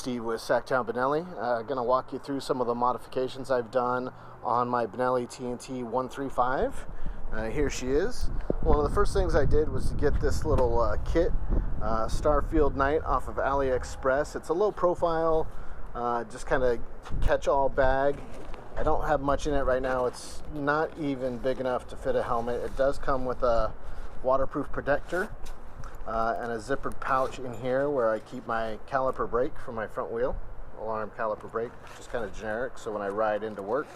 Steve with Sacktown Benelli. Going to walk you through some of the modifications I've done on my Benelli TNT 135. Here she is. One of the first things I did was to get this little kit, Starfield Night, off of Aliexpress. It's a low profile, just kind of catch-all bag. I don't have much in it right now. It's not even big enough to fit a helmet. It does come with a waterproof protector and a zippered pouch in here where I keep my caliper brake for my front wheel, alarm caliper brake, just kind of generic, so when I ride into work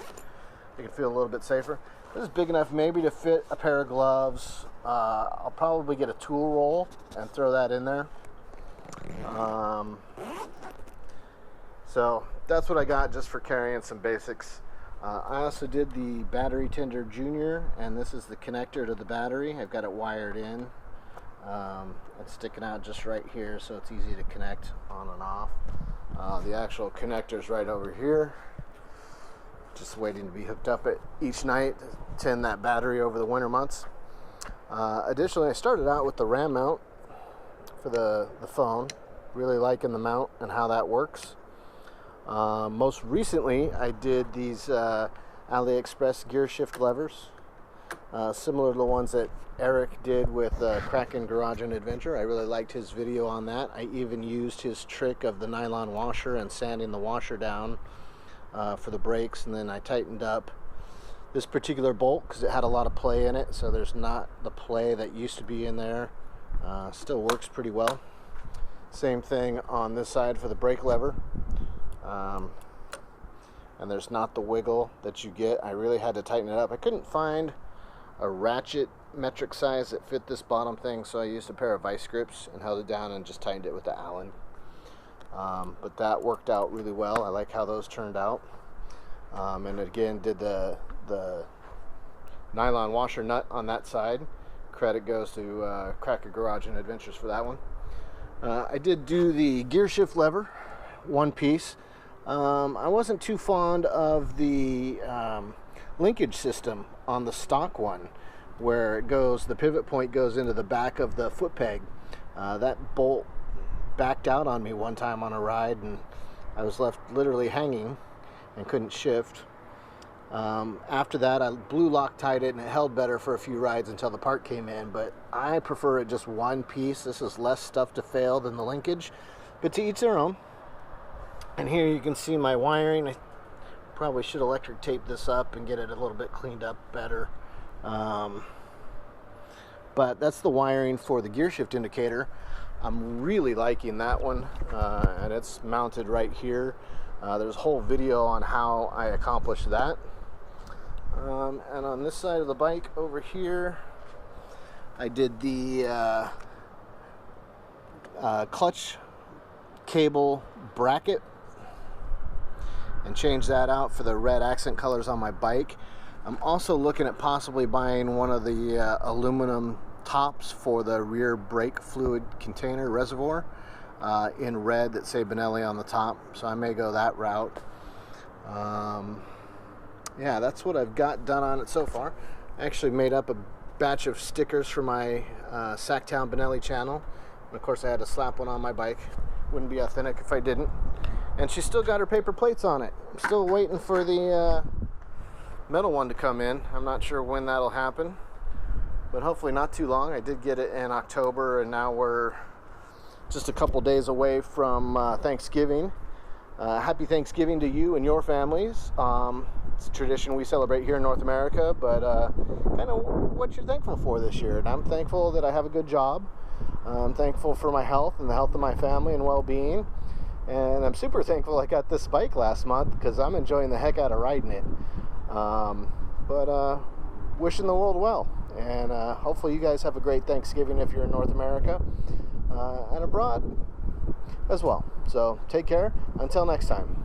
I can feel a little bit safer. This is big enough maybe to fit a pair of gloves. I'll probably get a tool roll and throw that in there. So that's what I got just for carrying some basics. I also did the battery tender junior, and this is the connector to the battery. I've got it wired in. It's sticking out just right here, so it's easy to connect on and off. The actual connector's right over here, just waiting to be hooked up at each night to tend that battery over the winter months. Additionally, I started out with the RAM mount for the phone. Really liking the mount and how that works. Most recently, I did these Aliexpress gear shift levers, similar to the ones that Eric did with Kraken Garage and Adventure. I really liked his video on that. I even used his trick of the nylon washer and sanding the washer down for the brakes, and then I tightened up this particular bolt because it had a lot of play in it, so there's not the play that used to be in there. Still works pretty well. Same thing on this side for the brake lever. And there's not the wiggle that you get. I really had to tighten it up. I couldn't find a ratchet metric size that fit this bottom thing, so I used a pair of vice grips and held it down and just tightened it with the Allen. But that worked out really well. I like how those turned out. And again, did the nylon washer nut on that side. Credit goes to Kraken Garage and Adventures for that one. I did do the gear shift lever, one piece. I wasn't too fond of the linkage system on the stock one, where it goes, the pivot point goes into the back of the foot peg. That bolt backed out on me one time on a ride, and I was left literally hanging and couldn't shift. After that, I blue Loctite it, and it held better for a few rides until the part came in, but I prefer it just one piece. This is less stuff to fail than the linkage, but to each their own. And here you can see my wiring. I probably should electric tape this up and get it a little bit cleaned up better. But that's the wiring for the gear shift indicator. I'm really liking that one, and it's mounted right here. There's a whole video on how I accomplished that. And on this side of the bike over here, I did the clutch cable bracket and change that out for the red accent colors on my bike. I'm also looking at possibly buying one of the aluminum tops for the rear brake fluid container reservoir in red that say Benelli on the top, so I may go that route. Yeah, that's what I've got done on it so far. I actually made up a batch of stickers for my Sacktown Benelli channel, and of course I had to slap one on my bike. Wouldn't be authentic if I didn't. And she's still got her paper plates on it. I'm still waiting for the metal one to come in. I'm not sure when that'll happen, but hopefully not too long. I did get it in October, and now we're just a couple days away from Thanksgiving. Happy Thanksgiving to you and your families. It's a tradition we celebrate here in North America, but kind of what you're thankful for this year. And I'm thankful that I have a good job. I'm thankful for my health and the health of my family and well-being. And I'm super thankful I got this bike last month because I'm enjoying the heck out of riding it. But wishing the world well. And hopefully you guys have a great Thanksgiving if you're in North America and abroad as well. So take care. Until next time.